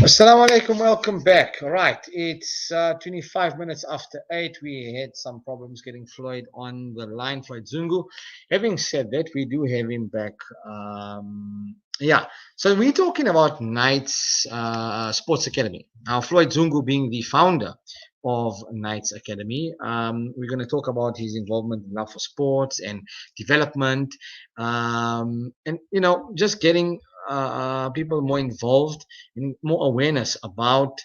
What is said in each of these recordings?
Assalamu alaikum, welcome back. All right, it's 25 minutes after 8. We had some problems getting Floyd on the line, Floyd Zungu. Having said that, we do have him back. Yeah, so we're talking about Knights Sports Academy. Now, Floyd Zungu being the founder of Knights Academy, we're going to talk about his involvement in love for sports and development, and just getting people more involved and more awareness about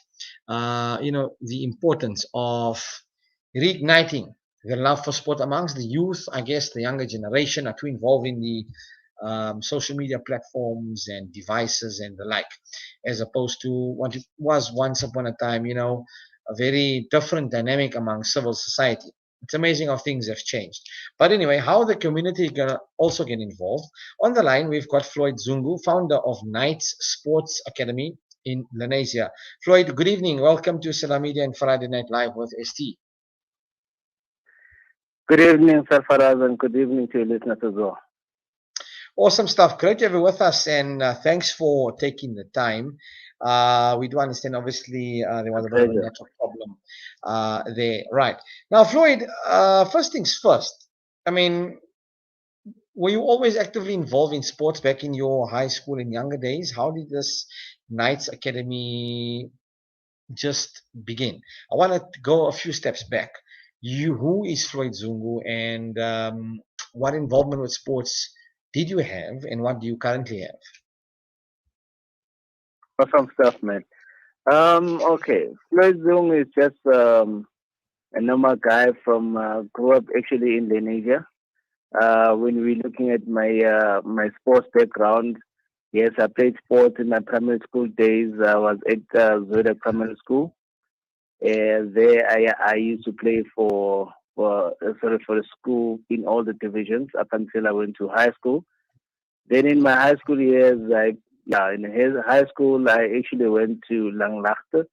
the importance of reigniting the love for sport amongst the youth. I guess the younger generation are too involved in the social media platforms and devices and the like, as opposed to what it was once upon a time, a very different dynamic among civil society. It's amazing how things have changed. But anyway, how the community can also get involved. On the line, we've got Floyd Zungu, founder of Knights Sports Academy in Lenasia. Floyd, good evening. Welcome to Salam Media and Friday Night Live with ST. Good evening, Sir Faraz, and good evening to your listeners as well. Awesome stuff. Great to have you with us, and thanks for taking the time. We do understand, obviously, there was a bit of a network problem there. Right. Now, Floyd, first things first. I mean, were you always actively involved in sports back in your high school and younger days? How did this Knights Academy just begin? I want to go a few steps back. Who is Floyd Zungu, and what involvement with sports did you have, and what do you currently have? Awesome stuff, man. Okay, Floyd Zungu is just a normal guy from grew up actually in Lenasia. When we're looking at my sports background, yes, I played sports in my primary school days. I was at Zoda Primary School. There, I used to play for the school in all the divisions up until I went to high school. Then in my high school years, in high school, I actually went to Langlaagte,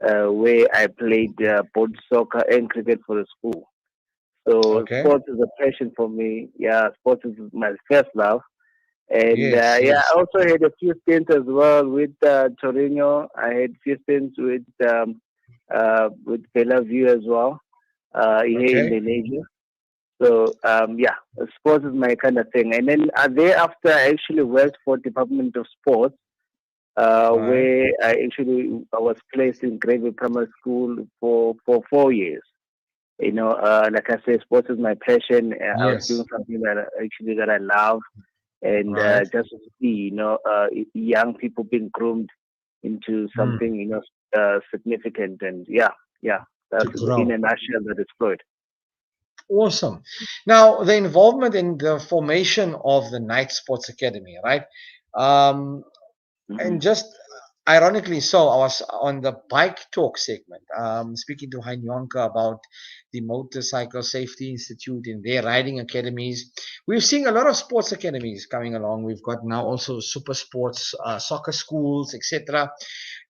where I played both soccer and cricket for the school. So Okay. sports is a passion for me. Yeah, sports is my first love. And Yes, I yes. also had a few stints as well with Torino. I had a few stints with Bellevue as well here in Okay. Lenasia. So sports is my kind of thing. And then thereafter, I actually worked for Department of Sports, All right. where I was placed in Gravy Primary School for 4 years. Like I said, sports is my passion. I was Yes. doing something that I love, and Right. just to see young people being groomed into Mm. something significant, and To that's in grow. a nutshell that is Floyd. Awesome. Now, the involvement in the formation of the Night Sports Academy, right? Um, Hmm. and just ironically so, I was on the bike talk segment, speaking to Hein Yonka about the Motorcycle Safety Institute and their riding academies. We're seeing a lot of sports academies coming along. We've got now also super sports, soccer schools, etc.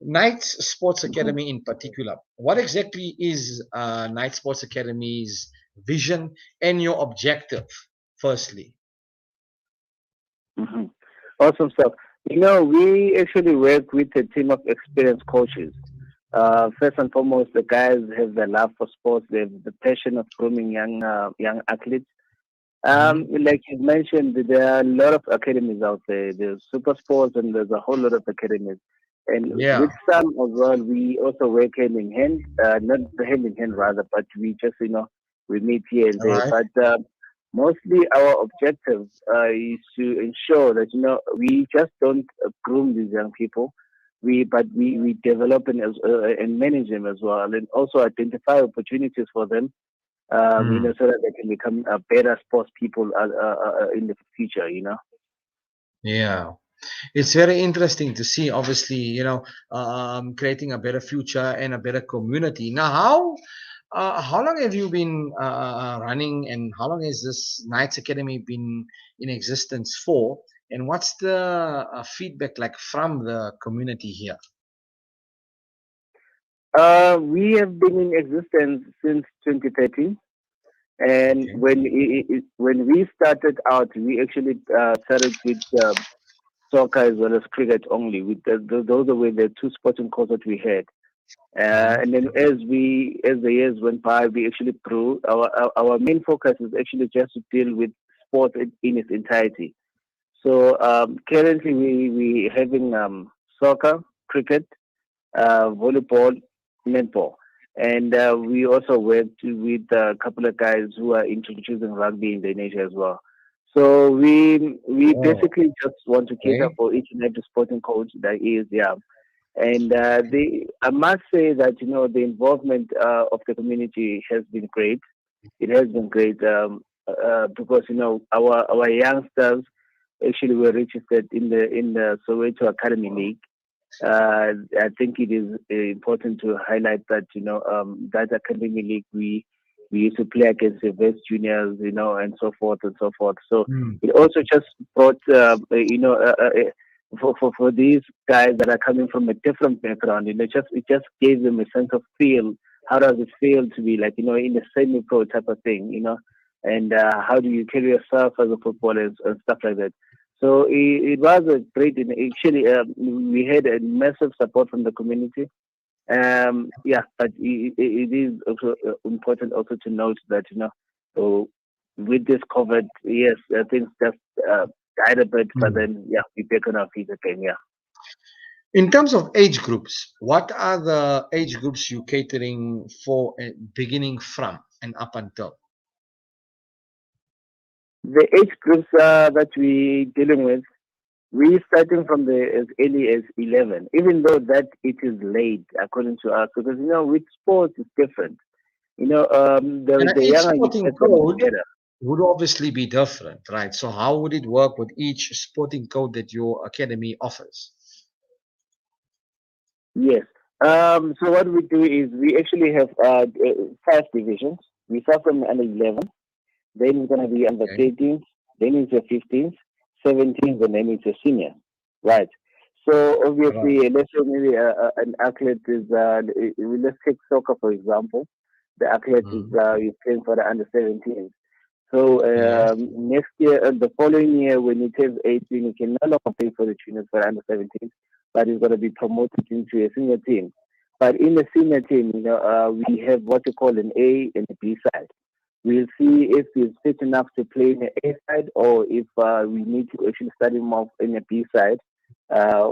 Knights Sports Hmm. Academy in particular. What exactly is Knight Sports Academy's vision and your objective, firstly? Hmm. Awesome stuff. We actually work with a team of experienced coaches. First and foremost, the guys have the love for sports. They have the passion of grooming young athletes. Hmm. Like you mentioned, there are a lot of academies out there. There's super sports, and there's a whole lot of academies. And with Yeah. some as well, we also work hand in hand. Not hand in hand rather, but we just we meet here and All there. right. But mostly our objective is to ensure that we just don't groom these young people. We develop and manage them as well, and also identify opportunities for them Mm. so that they can become better sports people in the future. Yeah. It's very interesting to see, obviously, creating a better future and a better community. Now, how long have you been running, and how long has this Knights Academy been in existence for? And what's the feedback like from the community here? We have been in existence since 2013, and Okay. when we started out, we actually started with soccer as well as cricket only. With those were the two sporting codes that we had. And then as the years went by, we actually grew. Our main focus is actually just to deal with sport in its entirety. So currently we having soccer, cricket, volleyball, netball, and we also worked with a couple of guys who are introducing rugby in Lenasia as well. So we Oh, basically just want to cater okay. for each and every sporting coach that is, yeah. And I must say that the involvement of the community has been great. It has been great because our youngsters actually were registered in the Soweto Academy League. I think it is important to highlight that that Academy League we used to play against the best juniors, and so forth and so forth. So Hmm. it also just brought for these guys that are coming from a different background, it just gave them a sense of feel. How does it feel to be like in a semi-pro type of thing, and how do you carry yourself as a footballer and stuff like that. So it was a great, actually, we had a massive support from the community. Yeah, but it is also important also to note that, so with this COVID, yes, things just died a bit, but Hmm. then, yeah, we're back on our feet again, yeah. In terms of age groups, what are the age groups you catering for, beginning from and up until? The age groups that we dealing with, we starting from the as early as 11, even though that it is late according to us, because with sports it's different. And The each younger you sporting get, the code better. would obviously be different, right? So how would it work with each sporting code that your academy offers? Yes. So what we do is we actually have five divisions. We start from under 11, then it's gonna be under Okay. 13, then it's a 15th, 17th, and then it's a senior, right? So Right. obviously, let's say maybe an athlete is let's take soccer for example. The athlete Mm. is playing for the under 17. So Yes. next year, the following year, when he turns 18, he can no longer play for the juniors for under 17, but he's going to be promoted into a senior team. But in the senior team, we have what you call an A and a B side. We'll see if he's fit enough to play in the A side or if we need to actually start him off in the B side,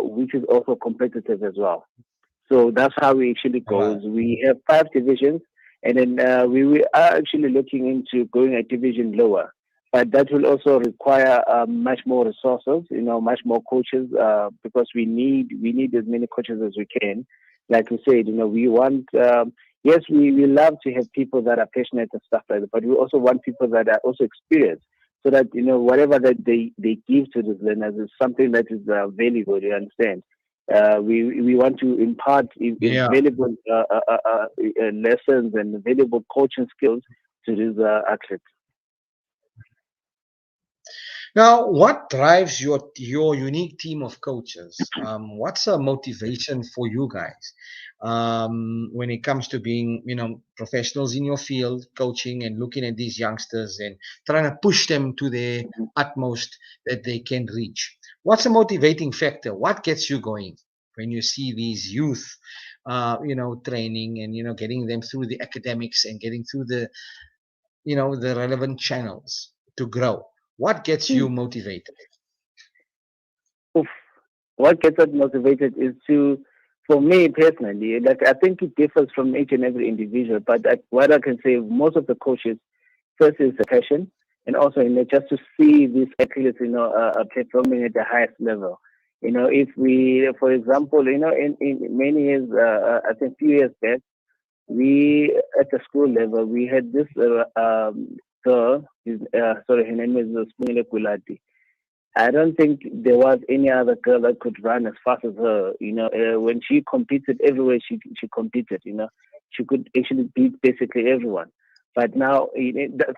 which is also competitive as well. So that's how it actually Right. goes. We have five divisions, and then we are actually looking into going a division lower. But that will also require much more resources, much more coaches, because we need as many coaches as we can. Like you said, we want. Yes, we love to have people that are passionate and stuff like that, but we also want people that are also experienced, so that whatever that they give to the learners is something that is valuable. You understand? We want to impart Yeah. valuable lessons and valuable coaching skills to these athletes. Now, what drives your unique team of coaches? What's a motivation for you guys when it comes to being, professionals in your field, coaching and looking at these youngsters and trying to push them to their utmost that they can reach? What's a motivating factor? What gets you going when you see these youth, training and getting them through the academics and getting through the relevant channels to grow? What gets you Mm. motivated? Oof. What gets us motivated is for me personally, like I think it differs from each and every individual, but what I can say, most of the coaches, first is the passion, and also just to see these athletes, performing at the highest level. If we, for example, in many years, I think few years back, we at the school level we had this girl. Sorry, her name is Spunile Kulati. I don't think there was any other girl that could run as fast as her. When she competed everywhere, she competed. She could actually beat basically everyone. But now,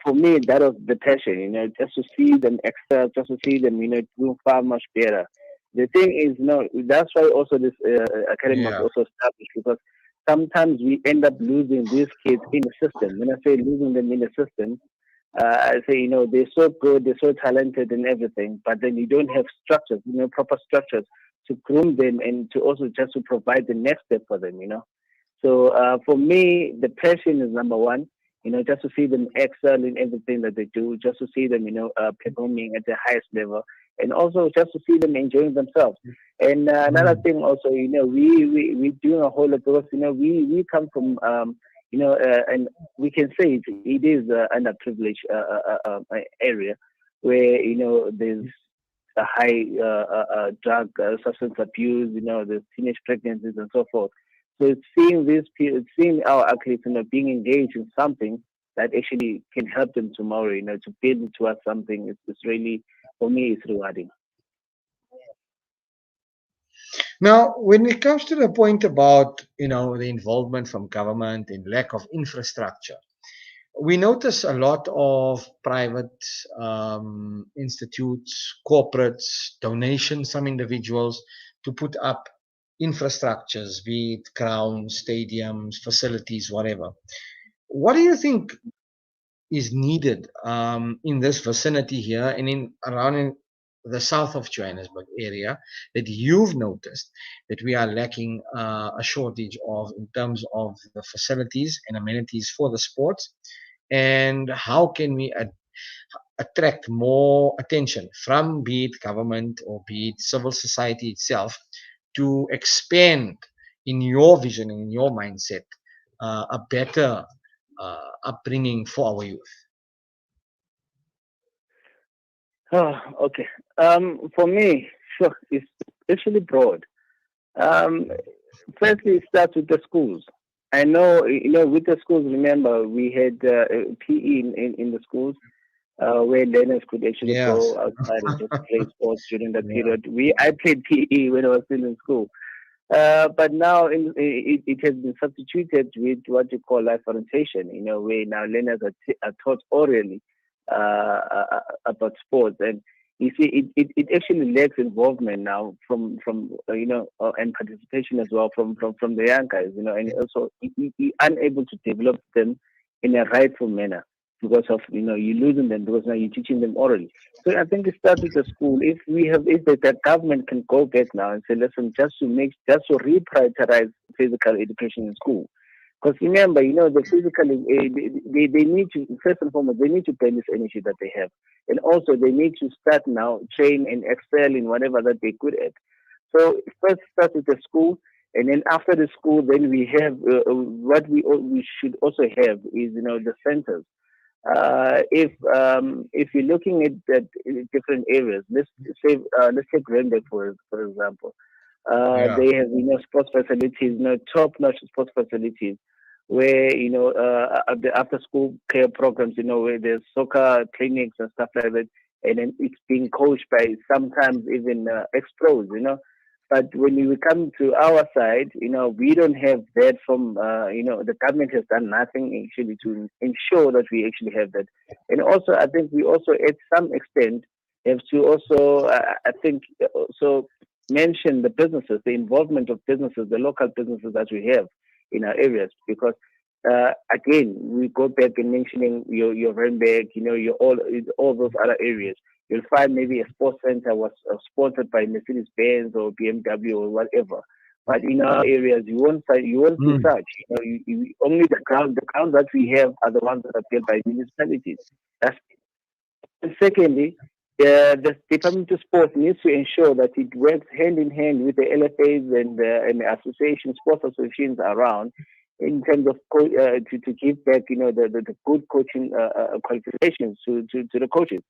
for me, that was the passion. Just to see them excel, just to see them, do far much better. The thing is, that's why also this academy was Yeah. also established, because sometimes we end up losing these kids in the system. When I say losing them in the system, I say, they're so good, they're so talented and everything, but then you don't have structures, proper structures to groom them and to also just to provide the next step for them. So for me, the passion is number one. Just to see them excel in everything that they do, just to see them, performing at the highest level, and also just to see them enjoying themselves. And another thing also, we doing a whole lot because we come from and we can say it is an underprivileged area where there's a high drug substance abuse, there's teenage pregnancies and so forth. So it's seeing these people, seeing our athletes, being engaged in something that actually can help them tomorrow, to build towards something. It's really, for me, it's rewarding. Now, when it comes to the point about the involvement from government and lack of infrastructure, we notice a lot of private institutes, corporates, donations, some individuals to put up infrastructures, be it grounds, stadiums, facilities, whatever. What do you think is needed in this vicinity here and around in the south of Johannesburg area that you've noticed that we are lacking a shortage of in terms of the facilities and amenities for the sports, and how can we attract more attention from be it government or be it civil society itself to expand in your vision and in your mindset a better upbringing for our youth? Oh, okay. For me, sure, it's actually broad. Um, Firstly, it starts with the schools. I know, with the schools, remember, we had PE in the schools where learners could actually Yes. go outside and just play sports during that Yeah. period. I played PE when I was still in school. But now it has been substituted with what you call life orientation, where now learners are taught orally about sports. And you see, it actually lacks involvement now from and participation as well from the young guys, and also you unable to develop them in a rightful manner because of, you're losing them because now you're teaching them orally. So I think it starts with the school. If the government can go back now and say, listen, just to reprioritize physical education in school. Because remember, the physical, they need to, first and foremost, they need to burn this energy that they have. And also they need to start now, train and excel in whatever that they're good at. So first start with the school. And then after the school, then we have what we should also have is, the centers. If you're looking at different areas, let's take Randburg for example. Yeah. They have sports facilities, top-notch sports facilities, where the after-school care programs, where there's soccer clinics and stuff like that, and then it's being coached by sometimes even ex-pros. But when we come to our side, we don't have that from, the government has done nothing actually to ensure that we actually have that. And also, I think we also, at some extent, have to also, I think, also mention the businesses, the involvement of businesses, the local businesses that we have in our areas. Because, again, we go back and mentioning your Randburg, your all those other areas. You'll find maybe a sports center was sponsored by Mercedes-Benz or BMW or whatever. But in our areas, you won't see such. Only the grounds that we have are the ones that are built by municipalities. That's, and secondly, the Department of Sports needs to ensure that it works hand in hand with the LFAs and the associations, sports associations around, in terms of to give back, the good coaching qualifications to the coaches.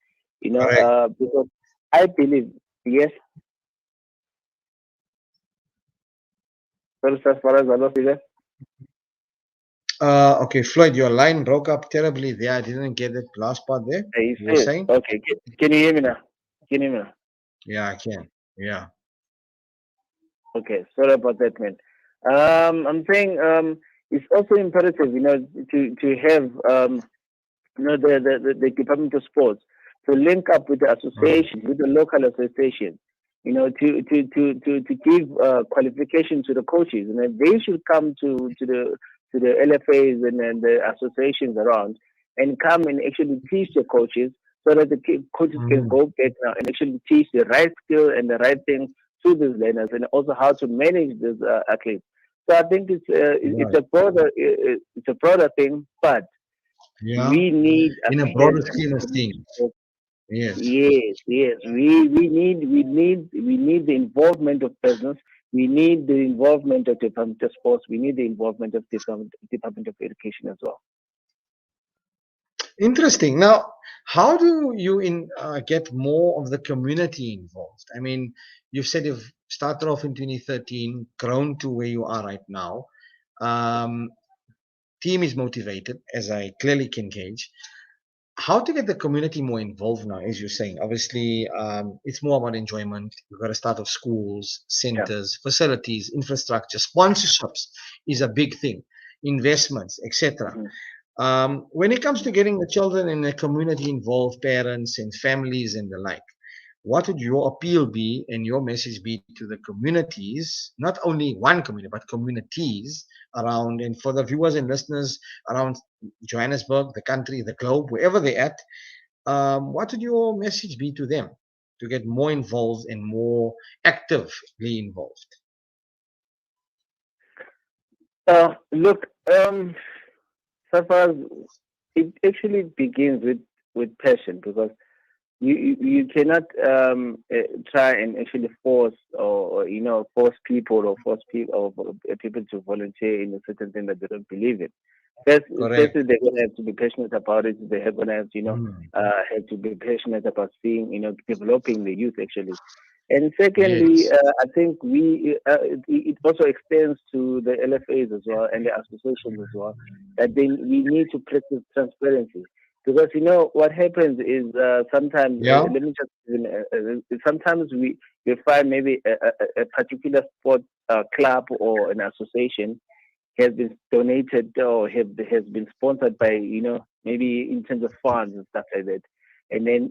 Correct. Because I believe, yes, sorry, as far as I lost it, Okay, Floyd, your line broke up terribly there. I didn't get that last part there. you You were said, saying? okay, can you hear me now? Can you hear me now? Yeah, I can. Yeah. Okay, sorry about that, man. I'm saying it's also imperative, to have the Department of Sports to link up with the association, with the local association, to give qualification to the coaches, and then they should come to the LFAs and then the associations around and come and actually teach the coaches so that the coaches can Mm. go back now and actually teach the right skill and the right thing to these learners and also how to manage these athletes. So I think Right. it's a broader thing, but Yeah. we need In a as broader an scheme of things. Yes. yes, yes. We need the involvement of business. We need the involvement of Department of Sports. We need the involvement of Department of Education as well. Interesting. Now, how do you get more of the community involved? I mean, you've said you've started off in 2013, grown to where you are right now. Um, Team is motivated, as I clearly can gauge. How to get the community more involved now, as you're saying? Obviously, it's more about enjoyment. You've got to start off schools, Yeah. centers, facilities, infrastructure, sponsorships is a big thing, investments, etc. Mhm. When it comes to getting the children in the community involved, parents and families and the like, what would your appeal be and your message be to the communities, not only one community, but communities around, and for the viewers and listeners around Johannesburg, the country, the globe, wherever they're at, what would your message be to them to get more involved and more actively involved? Look, so far it actually begins with passion because you cannot try and actually force or force people or force people or people to volunteer in a certain thing that they don't believe in. Firstly, Correct. they're gonna have to be passionate about it. They're gonna have to Mm. have to be passionate about seeing developing the youth actually. And secondly, Yes. I think it also extends to the LFAs as well and the associations as well that we need to practice transparency because what happens is sometimes Yeah. let me just sometimes we find maybe a particular sport club or an association has been donated or has been sponsored by maybe in terms of funds and stuff like that, and then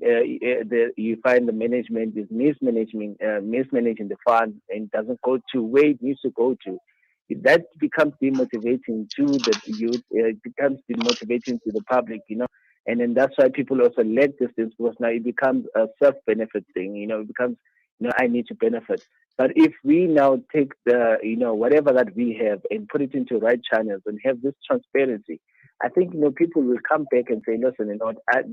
you find the management is mismanaging the funds and doesn't go to where it needs to go to. That becomes demotivating to the youth. It becomes demotivating to the public, and then that's why people also lack distance because now it becomes a self-benefit thing. It becomes I need to benefit. But if we now take the, whatever that we have and put it into right channels and have this transparency, I think, people will come back and say, listen,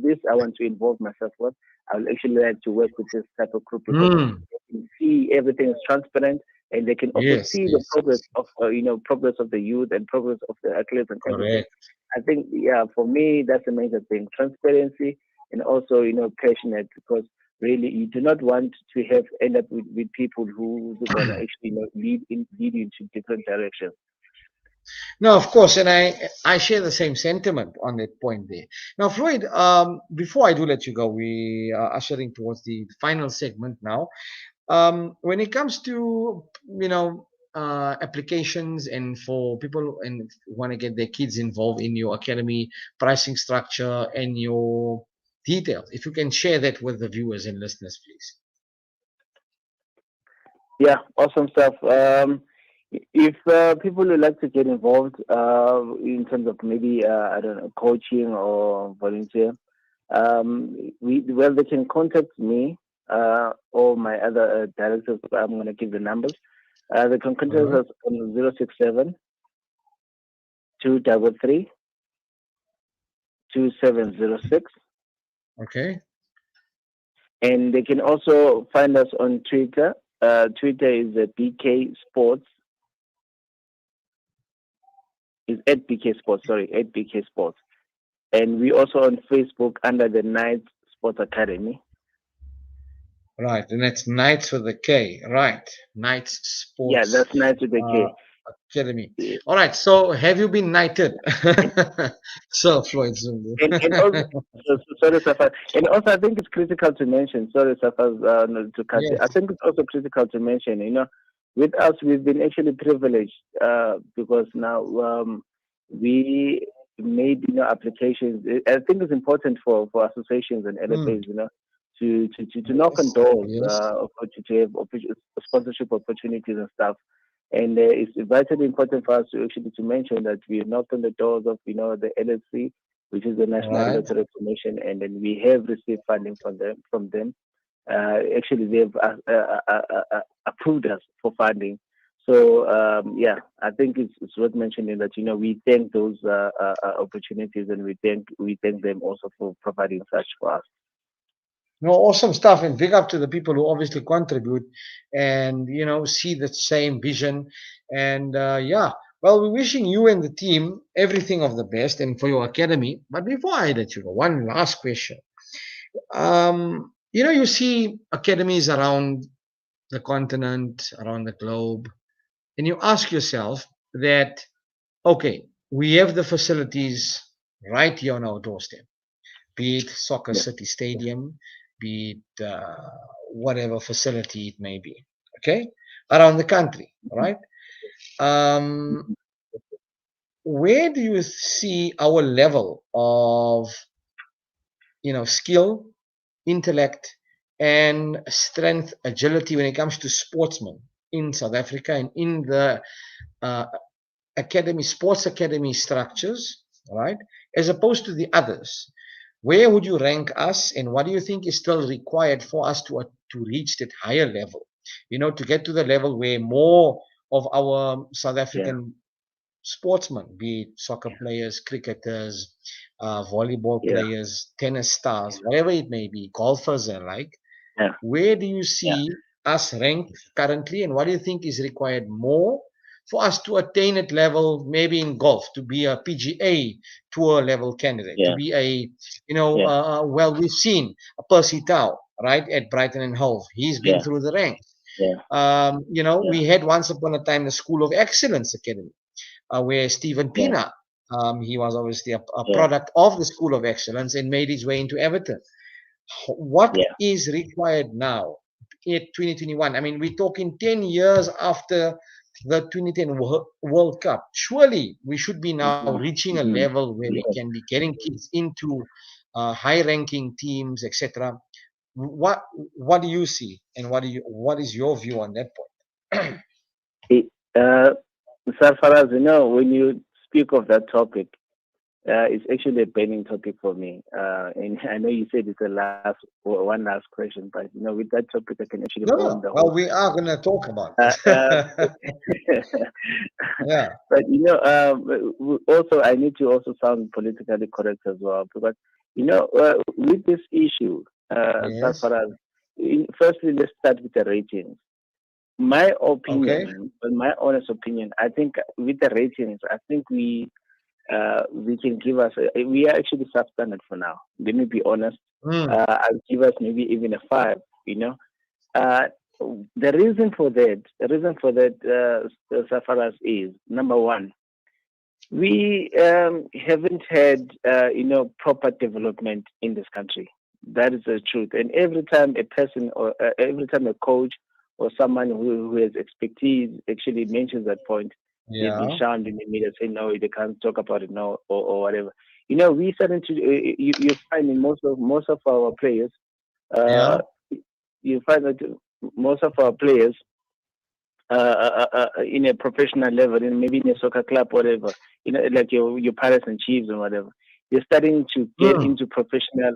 this I want to involve myself with. I will actually like to work with this type of group because Mm. they can see everything is transparent and they can also Yes. see the Yes. progress Yes. of, progress of the youth and progress of the athletes and everything. Correct. I think, yeah, for me, that's a major thing. Transparency and also, passionate because really you do not want to end up with people who are going to actually lead you into different directions. No, of course, and I share the same sentiment on that point there. Now, Floyd, before I do let you go, we are ushering towards the final segment now. When it comes to applications and for people and want to get their kids involved in your academy, pricing structure, and your details, if you can share that with the viewers and listeners, please. Yeah, awesome stuff. If people would like to get involved in terms of maybe I don't know coaching or volunteer, they can contact me or my other directors. I'm going to give the numbers. They can All contact right. us on 067 233 2706, Okay. and they can also find us on Twitter. Twitter is BK Sports. Is at BK Sports. Sorry, at BK Sports. And we also on Facebook under the Night Sports Academy. Right, and that's Knights with a K. Right, Knights Yeah, Sports that's Night with the uh, K. Academy. Yeah. All right, so have you been knighted, And Sir Floyd Zungu? and also sorry, Safar. And also, I think it's critical to mention. Sorry, Safar, no, to cut you. I Yes. think it's also critical to mention. With us, we've been actually privileged because now we made applications. I think it's important for associations and Mm. LFAs, to knock on Yes. doors Yes. to have sponsorship opportunities and stuff. And it's vitally important for us to actually to mention that we knocked on the doors of the LSC. which is the National Right. Lottery Commission, and then we have received funding from them. Actually, they've approved us for funding. So yeah, I think it's worth mentioning that we thank those opportunities, and we thank them also for providing such for us. No, awesome stuff, and big up to the people who obviously contribute and see the same vision. And yeah, well, we're wishing you and the team everything of the best, and for your academy. But before I let you go, one last question. You see academies around the continent, around the globe, and you ask yourself that, okay, we have the facilities right here on our doorstep, be it Soccer Yeah, City Stadium, be it whatever facility it may be, okay, around the country, right? Um, where do you see our level of, skill, intellect, and strength, agility when it comes to sportsmen in South Africa and in the uh, sports academy structures, right, as opposed to the others? Where would you rank us, and what do you think is still required for us to reach that higher level? To get to the level where more of our South yeah, African sportsmen, be it soccer players, cricketers, volleyball yeah, players, tennis stars, whatever it may be, golfers and like, yeah, where do you yeah, see us ranked currently, and what do you think is required more for us to attain at level, maybe in golf, to be a PGA tour level candidate, to yeah, be a, yeah, well, we've seen a Percy Tau, right, at Brighton and Hove. He's been yeah, through the ranks. yeah, yeah, We had once upon a time the School of Excellence Academy, where Stephen yeah, Pina, he was obviously a yeah, product of the School of Excellence and made his way into Everton. What yeah, is required now in 2021? I mean, we're talking 10 years after the 2010 World Cup. Surely we should be now mm-hmm, reaching a mm-hmm, level where we yeah. can be getting kids into high-ranking teams, etc. What what do you see, and what is your view on that point? It, uh, so far as when you speak of that topic, it's actually a burning topic for me. And I know you said it's a one last question, but with that topic, I can actually No, go on no. the whole Well, we are going to talk about Uh, uh, it. Yeah. but also I need to also sound politically correct as well, because with this issue, so Yes. far as firstly, let's start with the ratings. My Okay. opinion, my honest opinion, I think with the ratings, I think we can give us we are actually substandard for now. Let me be honest. Mm. I'll give us maybe even a 5. You know, uh, the reason for that, Safaras, is number one, we haven't had proper development in this country. That is the truth. And every time a person or every time a coach or someone who has expertise actually mentions that point, they've been Yeah. shunned in the media, saying no, they can't talk about it, no, or whatever. We started to you find in most of our players, uh, Yeah. you find that most of our players in a professional level, in maybe in a soccer club, whatever, like your Pirates and Chiefs and whatever, they're starting to get Mm. into professional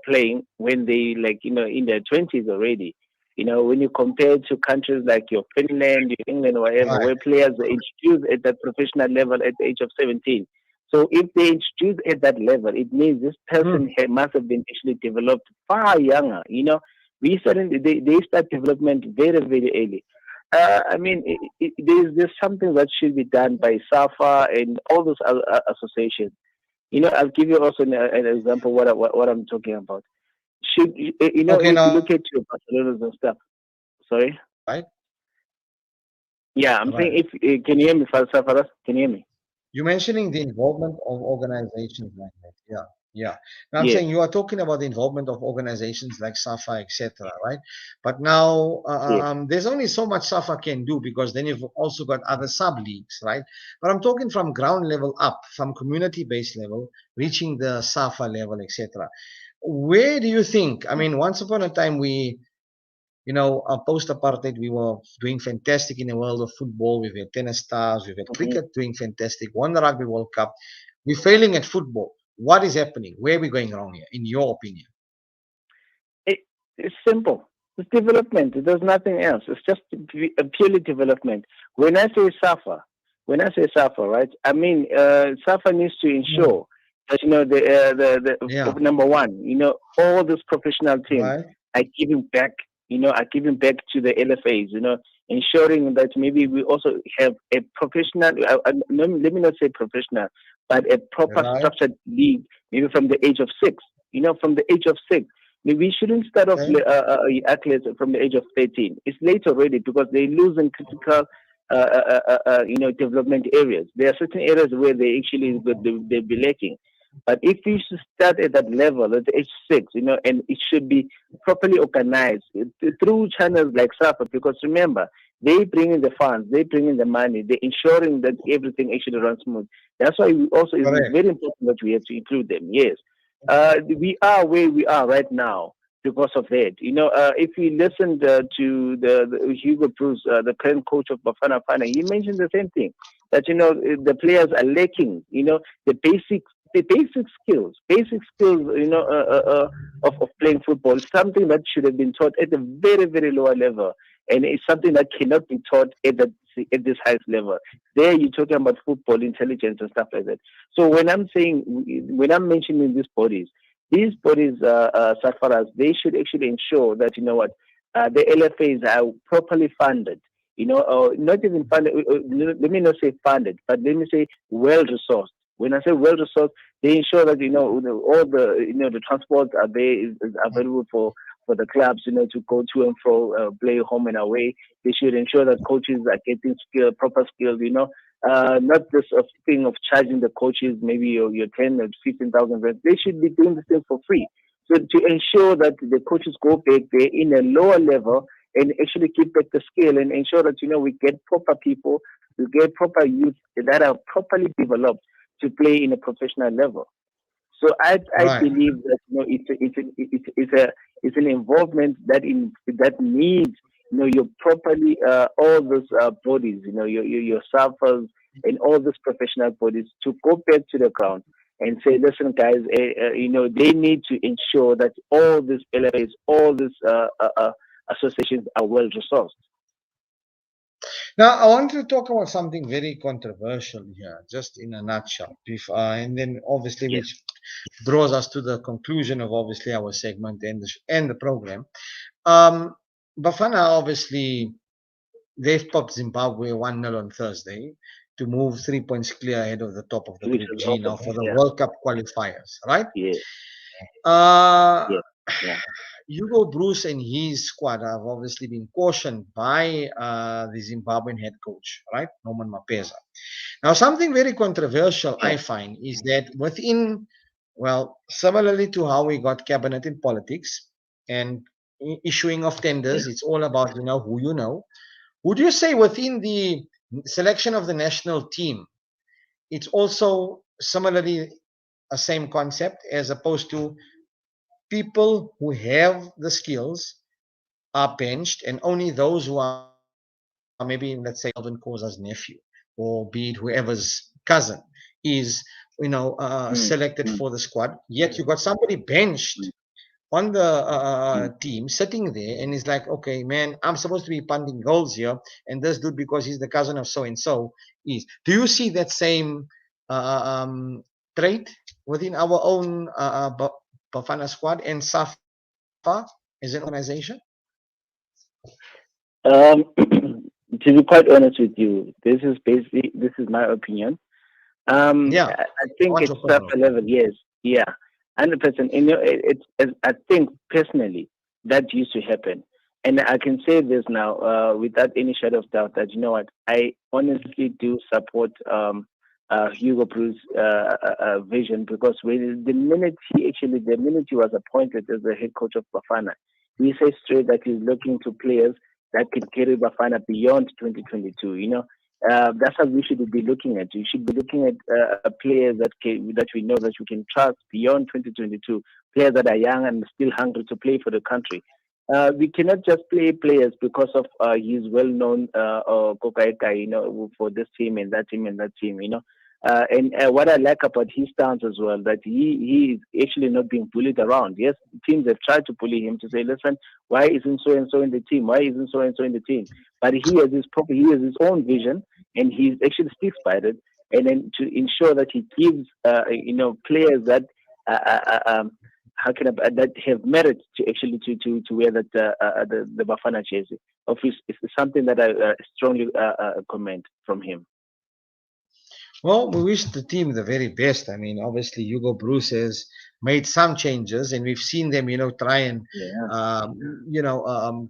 playing when they in their 20s already. When you compare to countries like your Finland, your England, or whatever, Right. where players are introduced at that professional level at the age of 17. So if they introduce at that level, it means this person Mm. must have been actually developed far younger. They start development very, very early. I mean, there's something that should be done by SAFA and all those other associations. I'll give you also an example what I'm talking about. Should Okay. if you Now, look at your Barcelona's and stuff. Sorry. right. Yeah, I'm saying Right. if can you hear me, Safaras? Can you hear me? You're mentioning the involvement of organizations like that. Yeah. Yeah. Now I'm Yes. saying you are talking about the involvement of organizations like SAFA, etc. Right. But now Yes. there's only so much SAFA can do, because then you've also got other sub leagues, right? But I'm talking from ground level up, from community based level, reaching the SAFA level, etc. Where do you think? I mean, once upon a time, post apartheid, we were doing fantastic in the world of football. We've had tennis stars, we've had Mm-hmm. cricket doing fantastic, won the Rugby World Cup. We're failing at football. What is happening? Where are we going wrong here, in your opinion? It's simple. It's development. There's nothing else. It's just a purely development. When I say suffer, right? I mean, suffer needs to Mm. ensure that Yeah. number one, all these professional teams Right. are giving back. Are giving back to the LFAs. Ensuring that maybe we also have a professional. Let me not say professional, but a proper Right. structured league. Maybe from the age of six. From the age of six. We shouldn't start off Okay. athletes from the age of 13. It's late already because they lose in critical, development areas. There are certain areas where they'll be lacking. But if you should start at that level at age six, and it should be properly organized through channels like SAFA, because remember, they bring in the funds, they bring in the money, they're ensuring that everything actually runs smooth. That's why we also it's Correct. very important that we have to include them. Yes, we are where we are right now because of that. If you listened to the Hugo Bruce, the current coach of Bafana Bafana, he mentioned the same thing that the players are lacking. The basic skills. Of playing football. Something that should have been taught at a very very lower level, and it's something that cannot be taught at this highest level. There, you're talking about football intelligence and stuff like that. So when I'm mentioning these bodies, Safaras, they should actually ensure that the LFAs are properly funded. Not even funded. Let me not say funded, but let me say well resourced. When I say well resourced, they ensure that all the transport are there is available for the clubs, to go to and fro, play home and away. They should ensure that coaches are getting proper skills. Not this thing of charging the coaches maybe your 10 or 15,000 rand. They should be doing this thing for free. So to ensure that the coaches go back there in a lower level and actually keep back the skill and ensure that we get proper people, we get proper youth that are properly developed to play in a professional level. So I Right. believe that it's an involvement that needs your properly all those bodies, your surfers and all those professional bodies to go back to the ground and say, listen, guys, they need to ensure that all these LFAs, all these associations are well resourced. Now, I want to talk about something very controversial here, just in a nutshell. And then obviously, Yes. which draws us to the conclusion of obviously our segment and the program. Um, Bafana obviously they've popped Zimbabwe 1-0 on Thursday to move 3 points clear ahead of the top of the Which Group is G now awesome. for the Yeah. World Cup qualifiers, right? Yeah. Uh, Yeah. Yeah. Hugo Bruce and his squad have obviously been cautioned by the Zimbabwean head coach, right, Norman Mapeza. Now, something very controversial Yeah. I find is that within, well, similarly to how we got cabinet in politics and issuing of Yeah. tenders, it's all about who you know. Would you say within the selection of the national team, it's also similarly a same concept as opposed to people who have the skills are benched and only those who are maybe, let's say, Alvin Koza's nephew or be it whoever's cousin is, Mm, selected for mm, the squad. Yet you got somebody benched mm, on the mm. team sitting there and he's like, okay, man, I'm supposed to be punting goals here. And this dude, because he's the cousin of so and so, is. Do you see that same trait within our own Bafana squad and Safa as an organization? Um, to be quite honest with you, this is my opinion. Yeah, I I think want it's your personal tougher level. opinion. Yes, yeah, 100%. I think personally that used to happen, and I can say this now without any shadow of doubt that I honestly do support Hugo Bruce's vision because the minute he was appointed as the head coach of Bafana, he said straight that he's looking to players that can carry Bafana beyond 2022. That's what we should be looking at. We should be looking at players that we know that we can trust beyond 2022. Players that are young and still hungry to play for the country. We cannot just play players because of his well-known Kokaeka, for this team and that team and that team. And what I like about his stance as well, that he is actually not being bullied around. Yes, teams have tried to bully him to say, listen, why isn't so and so in the team? Why isn't so and so in the team? But he has his own vision, and he actually sticks by it. And then to ensure that he gives players that how can that have merit to actually to wear that the Bafana jersey. Obviously, it's something that I strongly commend from him. Well, we wish the team the very best. I mean, obviously, Hugo Bruce has made some changes, and we've seen them, try and, Yeah.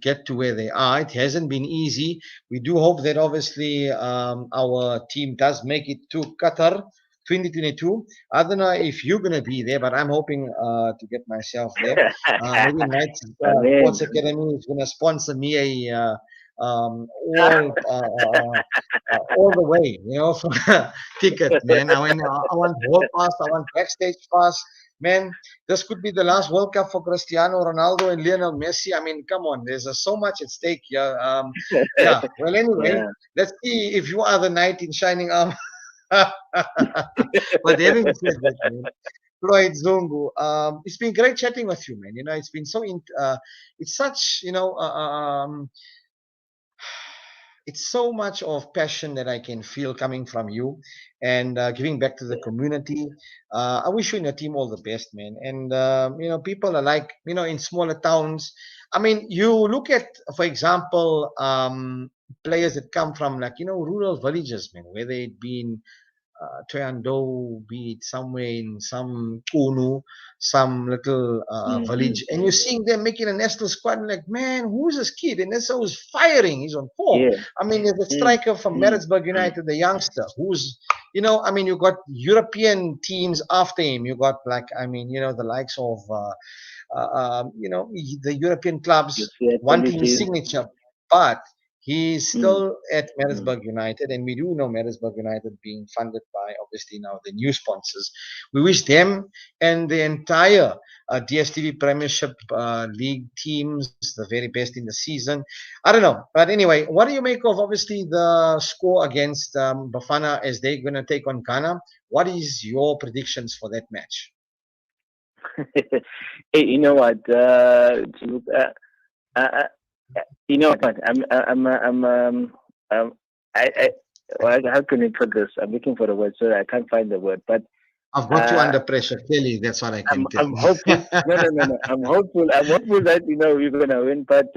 get to where they are. It hasn't been easy. We do hope that, obviously, our team does make it to Qatar 2022. I don't know if you're going to be there, but I'm hoping to get myself there. Maybe Knights I mean, Sports Academy is going to sponsor me a um, all uh, uh, all the way, for ticket, man. I want hall pass, I want backstage pass, man. This could be the last World Cup for Cristiano Ronaldo and Lionel Messi. I mean, come on, there's so much at stake here. Yeah. Well, anyway, yeah. let's see if you are the knight in shining armor. But having said that, man, Floyd Zungu, it's been great chatting with you, man. It's been it's such, it's so much of passion that I can feel coming from you and giving back to the community. I wish you and your team all the best, man. And, people are like, in smaller towns. I mean, you look at, for example, players that come from like, rural villages, man, where they'd been Toyando, be it somewhere in some Kunu, some little Mm-hmm. village, and you're seeing them making a national squad, and like, man, who's this kid? And that's who's firing. He's on form. Yeah. I mean, there's a Mm, striker from mm, Maritzburg mm. United, the youngster, who's, I mean, you got European teams after him. You got like, I mean, the likes of, the European You clubs see wanting his abilities. signature, but he's Mm, still at mm. Maritzburg United, and we do know Maritzburg United being funded by obviously now the new sponsors. We wish them and the entire DSTV Premiership League teams the very best in the season. I don't know, but anyway, what do you make of obviously the score against Bafana as they're going to take on Ghana? What is your predictions for that match? Hey, you know what? Uh, you know what? um, I, well, how can we put this? I'm looking for the word, so I can't find the word. But I've got you uh, under pressure, Kelly. That's what I can tell. I'm hoping. No, no, no, no. I'm hopeful. I'm hopeful that we're gonna win. But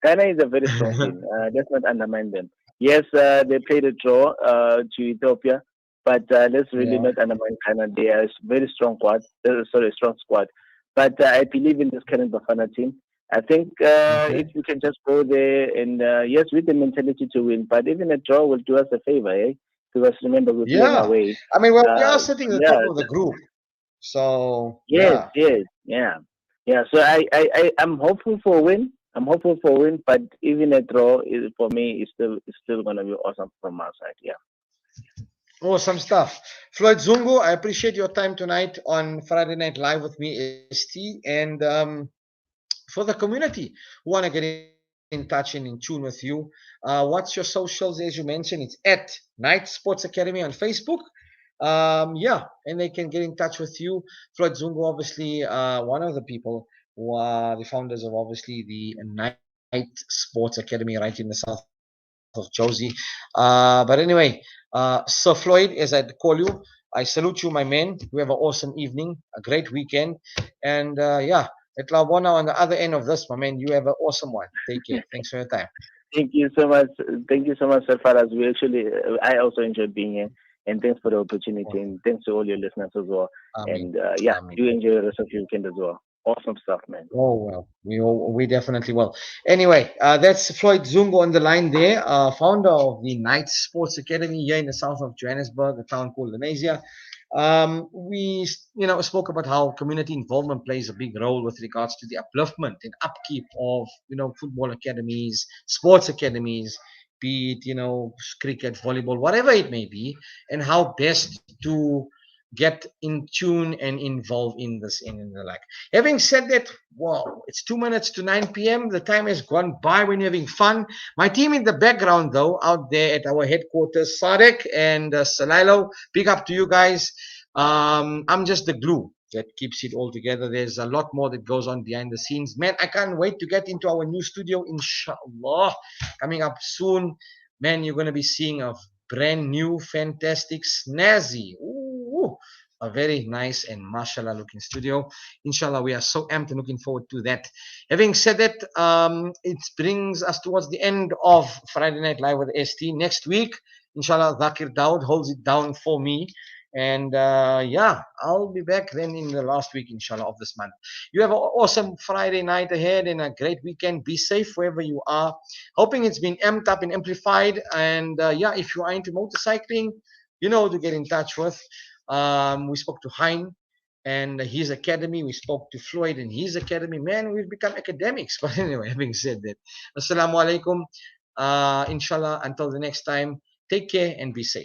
Ghana is a very strong team. Let's not undermine them. Yes, they played a draw to Ethiopia, but let's really Yeah. not undermine Ghana. They are a very strong squad. Sorry, strong squad. But I believe in this current Bafana team. I think Okay. if we can just go there and yes, with the mentality to win, but even a draw will do us a favor, eh? Because remember we're playing Yeah. away. I mean, well, we Uh, are sitting at the yeah, top of the group. So, yes, yeah. yes, yeah, yeah. So I'm hopeful for a win. I'm hopeful for a win, but even a draw is for me is still gonna be awesome from our side. Yeah. Awesome stuff. Floyd Zungu, I appreciate your time tonight on Friday Night Live with me, ST. And for the community who want to get in touch and in tune with you, what's your socials? As you mentioned, it's at Night Sports Academy on Facebook. Yeah, and they can get in touch with you. Floyd Zungu, obviously, one of the people who are the founders of obviously the Night Sports Academy right in the south of Josie. But anyway, Sir Floyd, as I call you, I salute you, my man. You have an awesome evening, a great weekend, and yeah, at Lawona on the other end of this, my man, you have an awesome one. Take care. Thanks for your time. Thank you so much. Thank you so much, Sir Faraz. We actually, I also enjoyed being here, and thanks for the opportunity, and thanks to all your listeners as well. Amen. And yeah, Amen. you enjoy the rest of your weekend as well. Awesome stuff, man. Oh well, we definitely will. Anyway, that's Floyd Zungu on the line there, founder of the Knights Sports Academy here in the south of Johannesburg, a town called Lenasia. We spoke about how community involvement plays a big role with regards to the upliftment and upkeep of football academies, sports academies, be it cricket, volleyball, whatever it may be, and how best to get in tune and involved in this and the like. Having said that, wow, it's 2 minutes to 9 p.m. The time has gone by when you're having fun. My team in the background, though, out there at our headquarters, Sadek and Salilo, big up to you guys. I'm just the glue that keeps it all together. There's a lot more that goes on behind the scenes. Man, I can't wait to get into our new studio, inshallah, coming up soon. Man, you're going to be seeing a brand new, fantastic, snazzy, ooh, a very nice and mashallah looking studio. Inshallah, we are so amped and looking forward to that. Having said that, it brings us towards the end of Friday Night Live with ST. Next week, inshallah, Zakir Daud holds it down for me. And yeah, I'll be back then in the last week, inshallah, of this month. You have an awesome Friday night ahead and a great weekend. Be safe wherever you are. Hoping it's been amped up and amplified. And yeah, if you are into motorcycling, you know to get in touch with. We spoke to Hein and his academy. We spoke to Floyd and his academy. Man, we've become academics. But anyway, having said that, Assalamu alaikum. Inshallah, until the next time, take care and be safe.